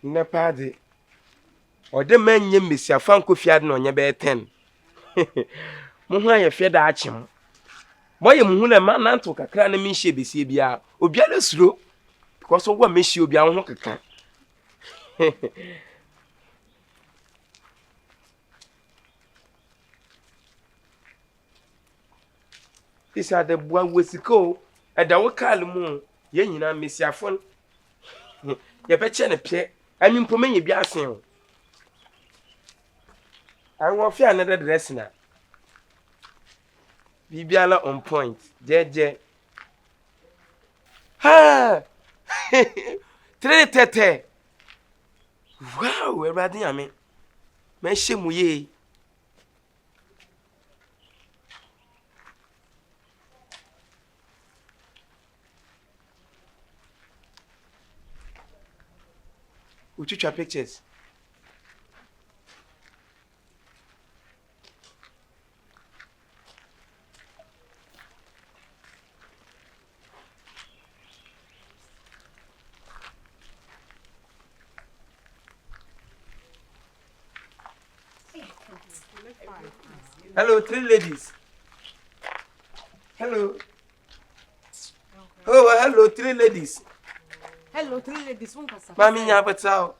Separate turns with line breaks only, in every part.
ne pade o de manye mesia fanko fiade no nye be 10 mo ho aye fie da achim boye mo hu na ma nanto kakra na mi hye besie bia obia le suro because wo me hye obia ho keka this are the boy wesiko da wo kal mu ye nyina mesiafon ye be che ne pie anyi mpome bia asen o I want to another dress now. Bibiala on point. Jeje. Ha! Tete. Wow, everybody ame. Me shemu ye. Uchucha pictures. Hello, 3 ladies. Hello. Oh, hello, 3 ladies.
Hello, 3 ladies.
Mami nyabata.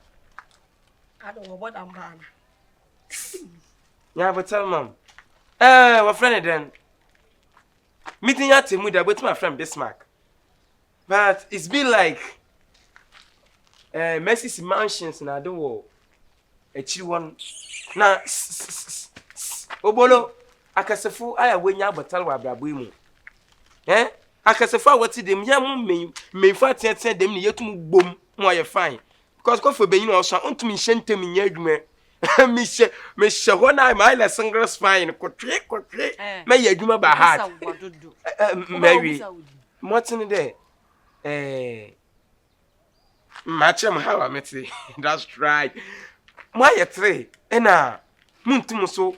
I don't know what I'm buying.
Nyabata, mom. What friend then? Meeting at him with my friend Bismarck. But it's been like Mercy's mansions and I do a chill one. Now, Obolo, Akasafu, I away Yabatal wa Brabuimu. Akasafa, what's it? Them young may fat send them yet to boom, why you fine. Because go for being also on to me, shent me, yegme. Miss Shahona, my lesson girls fine, could may you do my heart. Mary, what's in the day? Matcham, how I met it. That's right. My a three, and Muntumuso.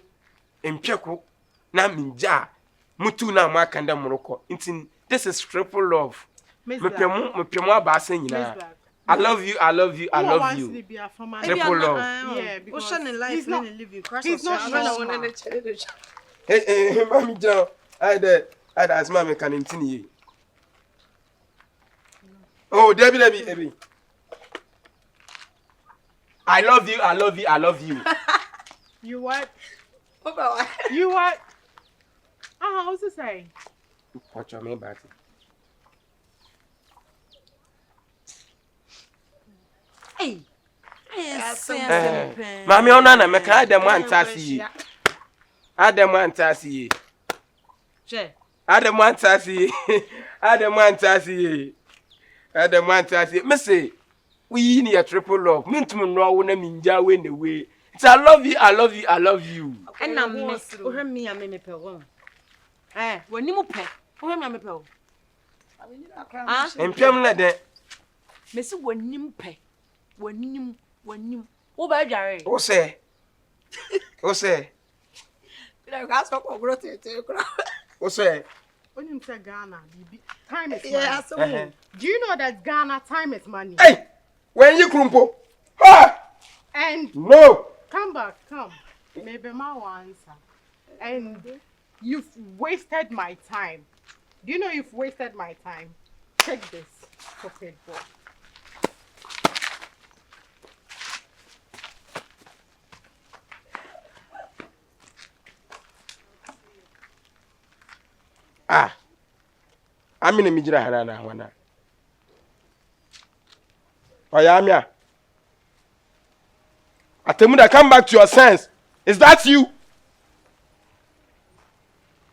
Empeko na minja mutu na makanda moroko intin this is triple love me pemo abasa nyina I love you triple love
yeah because ocean life no living crash he's not
hey mami John I as mami kan intini oh Debbie I love you
You what?
Okay.
You what? What's it say?
Watch your main battle.
Hey.
Mami ona me ka Adam antasi. Adam antasi.
Che.
Adam antasi. Me say we need a triple love. Mintum no wo na minja we na we. I love you.
And I'm miss. Oh, me a me pe won. When you pe. Oh, me a me pe. Ah,
empem na de.
Me se wonim pe. Wonim. Wo ba dware.
Wo say.
You gas for go tete kra.
Wo say.
When you say Ghana, time is money.
Yeah, so.
Do you know that Ghana time is money?
Hey, when you krumpo. Ha!
And
No.
come back. Maybe my answer. And you've wasted my time. Do you know you've wasted my time? Take this for paid for.
I'm in a mijira harana wana. Oyamia. Atemuda, come back to your sense. Is that you?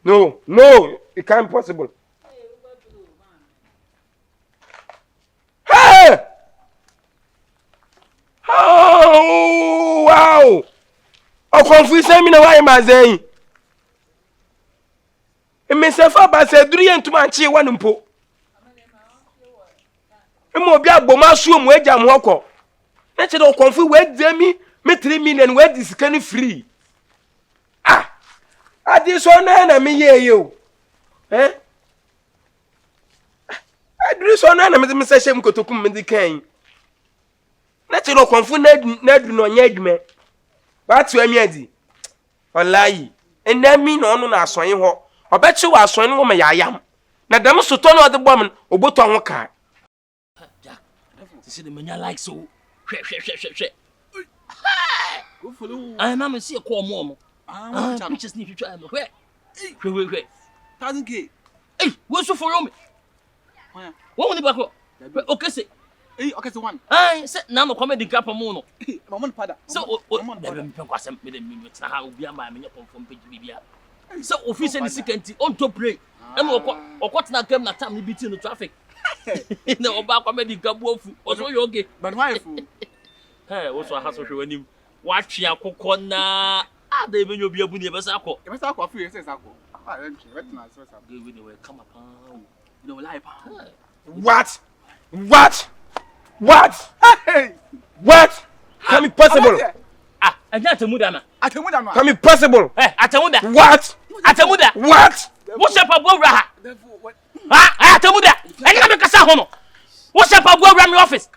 No, it can't be possible. Hey! Oh, wow! Oh, confuse me na why am I saying? E me se fa ba se duru yentum anche wanu mpo. E mo bi agboma suo mu agya mo hokọ. Na che do konfu we demi me 3 million we disikani free. Adi so na me ye o. Adi so na me se shem kotokum me di kan. Let's no confund Ned no yedme. What's your meadi? Wallahi. And then me no no aswan ho. I bet you was swan woman yam. Na dem so to no the woman oboto ho ka.
Jack. See the mania like so. Hwe.
Go follow.
I am a see a call mom.
Ah,
Just need to try me. Hwe.
1000k.
Hey, what's for me? What want back? Okay, say.
Hey, okay, so one.
I said now no comedy cap mono.
Mama pada.
So, them kwasem me dem me tna ha obi ama me confirm page bibia. So, officer ni security on to pray. And okotna kam na time ni biti no traffic. Na oba comedy gabu ofu. Oso you okay?
But why fool?
Hey, what's what haso hwe anim. Watwe akokọ na ada ebenyo obi abu ni e besa akọ.
E besa akọ free say akọ. Ah, wetna so say.
Give me the come up.
No life.
What?
Hey!
What? Can it possible?
Ah, anya atemuda na.
Atemuda no.
Can it possible?
Eh, atemuda.
What?
Atemuda.
What?
Wo shepa bo wra ha.
What?
Ha, atemuda. Anya me kasa ho no. Wo shepa bo wra me office.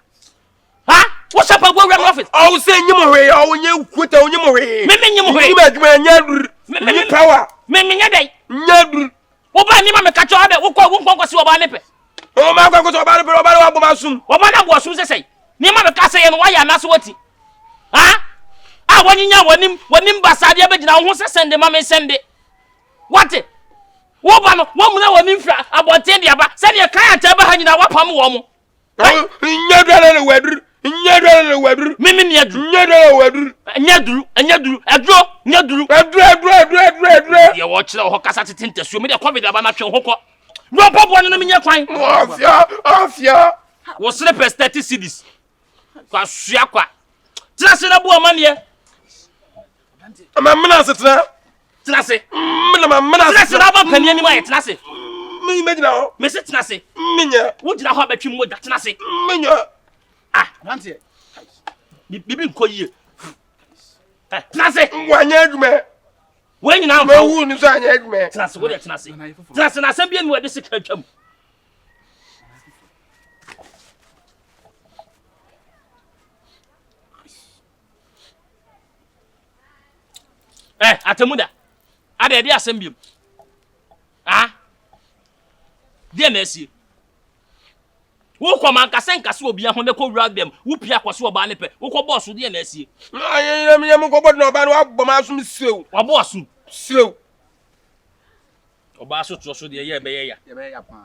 Ha? Wo shepa bo wra me office.
Oh, say nyimo hwe, oh nye kwota nyimo hwe.
Me nyimo hwe.
Nyimo adwuma nya me power.
Me nya dai.
Nya dur.
Wo ba ni ma me ka cho ade wo kwasi wo ba ne pe.
Oh, my God, go about wa boma sum.
Wo ba na bo sum sesei. Ni ma me ka se ye no wa ya na so wati. Ha? Ah, woninya wonim basade abegina wo ho sesende ma me sende. What? Wo ba no, wo mu na wonim fra abonten dia ba. Se ne kan ata ba ha nyina wapam wo mo.
Oh, nya dwala le wadur. Nya dwala le wadur.
Mimi ni aduru.
Nya dwala wadur.
Anyaduru. Aduru. Ye wo kire ho kasa tete ntesuo me de covid aba na twe ho kɔ. No bobo no me nya kwan.
Ofia.
Wo sele pes 30 cedis. Kwa sua kwa. Tira se na bo amane.
Amamna setra.
Tira se.
Amamna
Tira se na ba pani ani ma ye tira se.
Me imagine ho.
Me se tira se.
Minya.
Wo dira ho abatwi mo tira se.
Minya.
Ah,
Nanti.
bibi nko yie. Tira se.
Wanya adwuma.
Wo nyina
Me
mfa.
wu ni so anya adwuma.
Tira se wo de tira se. Tira se na asem bi enu we de sika twam. Atemuda. Ade de asem bi. Ah. De na asie. Wo koma nkase obi ahon de ko wura dem. Wo pia kwaso oba ne pe. Wo ko boss de na asie.
Ayi me nyam ko bod no ba no aboma sum sew.
Wa boss.
Sew.
Oba so to so de ye be ye ya.
Ye be ya pa.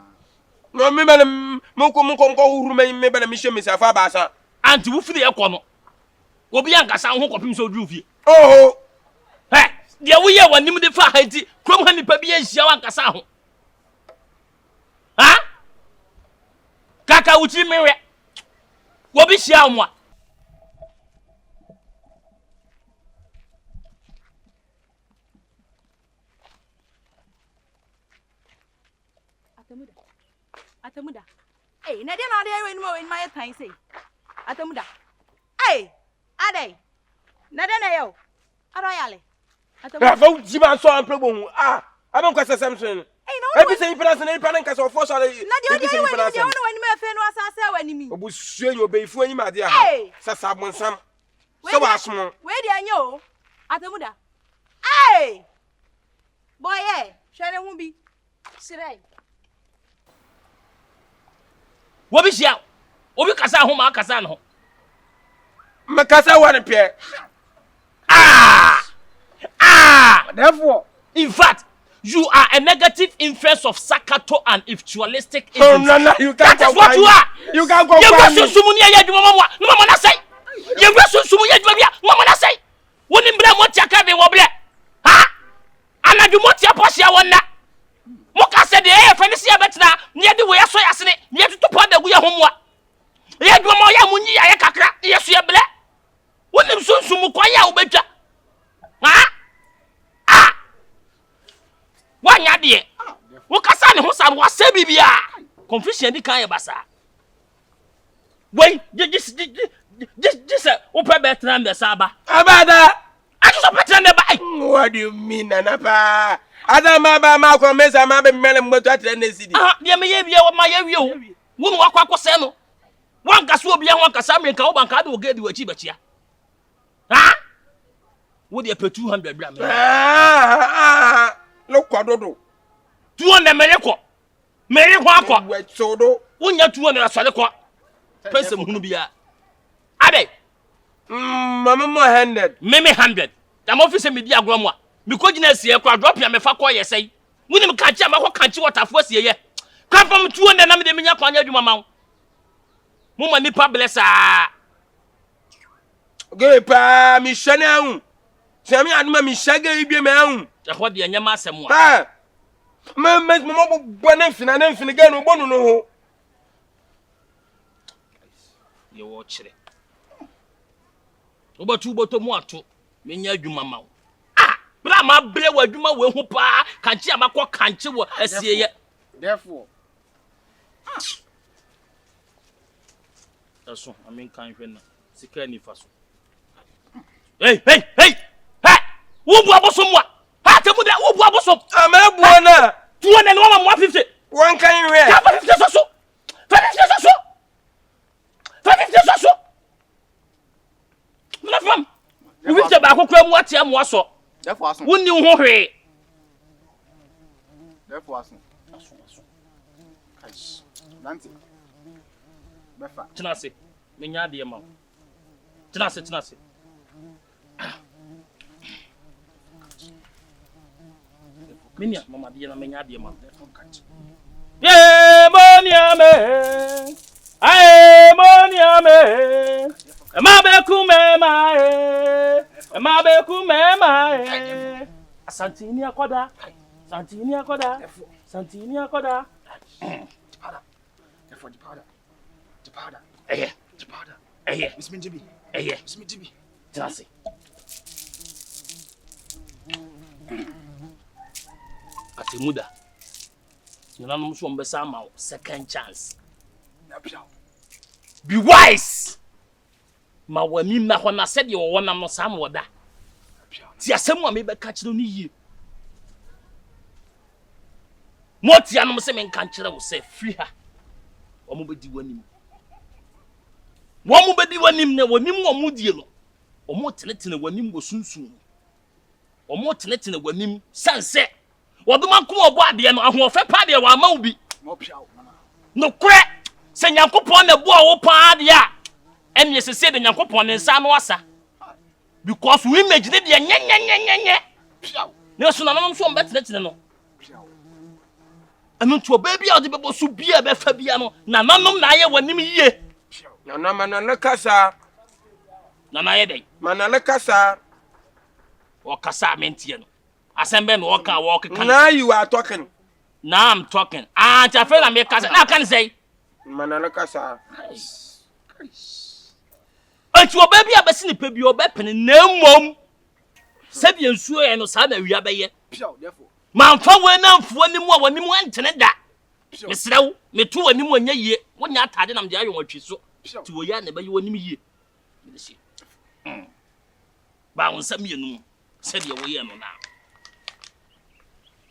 No me ba mo ko huru me ba na mi hye me safa ba sa.
Anti wo firi ekọ no. Obi ankasa ho kopim so duru fie.
Oh.
He, de wo ye wanim de fa hanti. Krom ha nipa bi ehia wankasa ho. Ha? Kaka uchi mewe. Wo bi hia mo a.
Atemuda. Hey, na dia na dia we no in my time say. Atemuda. Hey, ade. Na dia na yo. Aroyale. Atemuda.
Rafa jiba so ample bo ah. Abon kwasa Samson.
Hey, no.
Ebi say impedance na ipa nka so force ale.
Na dia dia we no dia woni me fe no asase wanimi.
Obusuo nyi obeifu anyi ma dia
Hey.
ha. Sasa bonsam. So wasmo.
We dia nyo. Atemuda. Hey. Boy eh, hwere hu bi. Sirei.
Wo bi hia. Obi kasa ho ma kasa no.
Makasa wan pe.
Therefore,
In fact, you are a negative influence of Sakato and ritualistic
Oh,
agents.
no, you can't
That is what you are.
You can't go
You
find
go
me.
so sumuni ya dwuma mwa. Mama na say. You go so sumuni ya dwuma bia. Mama na say. Woni mbra mo tia ka be wo ble. Ha? Anadu mo tia posia wonna. Mo ka se de e fa ni se ya betina. Ne de we aso yasene. Ne tutu pa da gu ya homwa. Ya dwuma mo ya munyi ya kakra. Ye so ya ble. Woni so sumu kwa ya obetwa. Ha? Wanya de. Wo kasa ne ho sa wo asa bibia. Confusion di kan ye basa. Wait, just wo pe betra mbe saba.
Abada.
I just betra ne ba.
What do you mean, Anapa? Adama ba ma ko mesa ma be mele mboto atre na sidi.
Ah, dia me ye bia wo ma ye wi o. Wo no akwa akose no. wan ka so obi an wan ka sa menka wo banka de wo gedi wachi bachia ha wo de pe 200 bra me
lo kwadodo
200 mere ko akọ
we sodo
wonya 200 asole ko pese muhunu bia ade
mama mo 100
meme 100 am office me di agro mo a me ko gina sie kwa drop ya me fa ko yesai woni me kanchi amako kanchi waterfo sie ye kwapam 200 na me de menya kwanya adwuma ma mo ma nipa blessa
ge pa mi shana hu se mi aduma mi shaga ibie ma hu
e ho de nyama asem a
ha mo bo na mfina ga no bonu no ho
ye wo kire obatu boto mu ato menya adwuma ma bra ma bre wa adwuma we hu pa kanchi amako kanchi wo asie ye
Therefore.
Eso, amen kan hwe na. Sika ni fa so. Hey! Wo bu abosom wa. Ha temu da wo bu abosom.
ama buo na
200 no ma 150.
wan kan hwe
Ka 50 so. 50 so. Na fam. Wo bi ba akokra mu atia mu aso.
Therefore, aso.
Wonni ho hwe.
Therefore, aso. Nanti. Befa.
Tenase. Menya de ma. Tenase. Minya mama de na menya de ma. Ye moniame. Ae moniame. Ma be kume mae. Santini akoda.
The powder.
Eh.
Miss Minjibi.
Tenase. Atimuda. Nana no so mbesa ma second chance. Be wise. Ma wani na ho na said you wona no sam woda. Ti asem a me be ka kire no yie. Moti anom se men kan kire wo se free ha. Omo bedi wanim. Womu bedi wanim ne wanim wo mu die no. Omo tenetene wanim go sunsun. Omo tenetene wanim sanse. Woduma ko obo ade no ahofe pa de wa ma ubi.
Mo piao mama.
No kure se Nyankopon na bo a wo pa ade a ene sese de Nyankopon ne nsa no asa. Because we image de nye.
Piao.
Ne so na no so mbetenetene no.
Piao.
Anu to baby a de bebo so bia be fa bia no na nanom na aye wanim yie.
na manana kasa
Na na aye dey.
manana kasa
O kasa mentie no. Asembe no o ka wo ke kan.
now you are talking
Now I'm talking. Ah, Chafel na me kasa. Na kan say.
manana kasa
Anti oba bia besi ni pe bi oba pene na mmom. Se bi ensuo ye no sa na wia be ye.
Piao. Therefore.
Mamfa we na mfuo ni mu a wani mu antene da.
Piao.
Mesrew, me tu wani mu anya yie. Wonya atade na mde ayo watwi so.
Piao.
Ti wo ya na be ye wani mu yie. Me se. Ba won sam ye nu. Se de wo ye no na.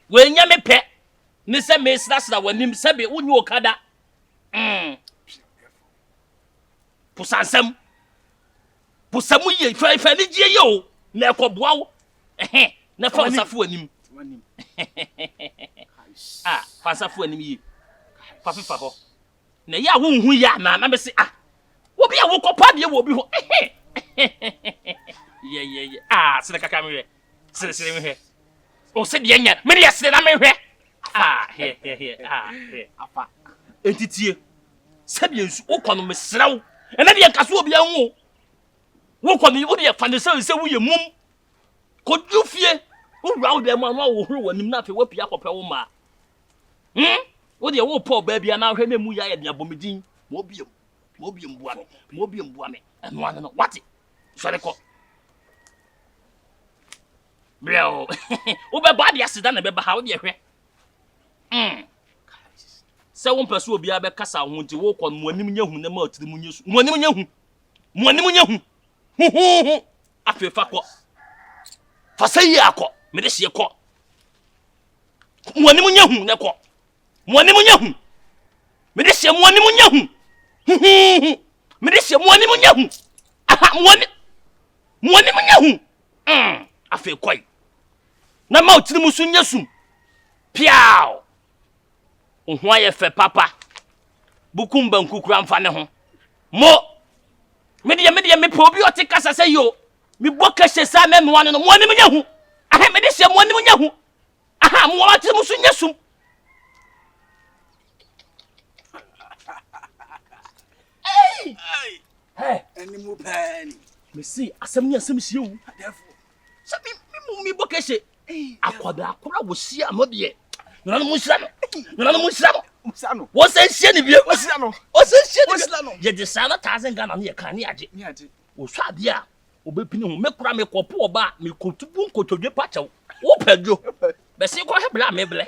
We nya me pe. Ni se me sra wani se be wonyi okada. Pusamu ye fa ni gie ye o. Na ekoboa wo. Na fa nsafo anim.
Wanim.
Ah, fansafo anim yi. Fa fifa ho. Na ya wo hu ya na me se wo bia wo kopa de wo bi ho. Ye. Ah, se kaka me hwe. Se me hwe. O se de nya. Me de se na me hwe. Ah, he. Ah, he.
Afa.
Entitie. Se bi ensu wo kono me srew. Ena de nkaso obi anwo. Wo kono wo de fa ne se wo ye mum. Ko dufie. Wo rawo de ma no wo huru wanim na fe wo pia kopɛ wo ma. Wo de wo pɔ ba bia na hwɛ na mu ya ye de abomedin. Mo biem bua me. Eno ano no. What? Sɔre kɔ. Bro. Wo be ba de asida na be ba ha wo de hwɛ. Se wo mpɛ so obi a be kasa ho nti wo kɔ no anim nya hu na ma otiri mu nyesu. Mo anim nya hu. Hu. Afi fa kɔ. Fa sai akɔ. Me de sie kɔ. Mo anim nya hu na kɔ. Mo anim nya hu. Me de sie mo anim nya hu. me de se mo ani mo nya hu aha mo ani mo nya hu afi koi na ma otiri mu so nya sum piao ohu aye fe papa bukum bankukura mfa ne ho mo me de me pe obi oti kasa se yo me boka hye sa me no no mo ani mo nya hu aha me de se mo ani mo nya hu aha mo otiri mu so nya sum hey
Any more penny.
me see asem ni asem sie wu
Therefore.
sabi mi boka hye akwada akora wo sie amode no mo hira no
Usano.
wo se hye ni bie
Usano.
wo se hye ni
Usano.
ye de sana 1000 Ghana ne ye kan ne age
Niaje.
wo swa de a obepini hu me kura me kopo oba me kotubu nkotodwe pachew wo padwo be se ko hebla me ble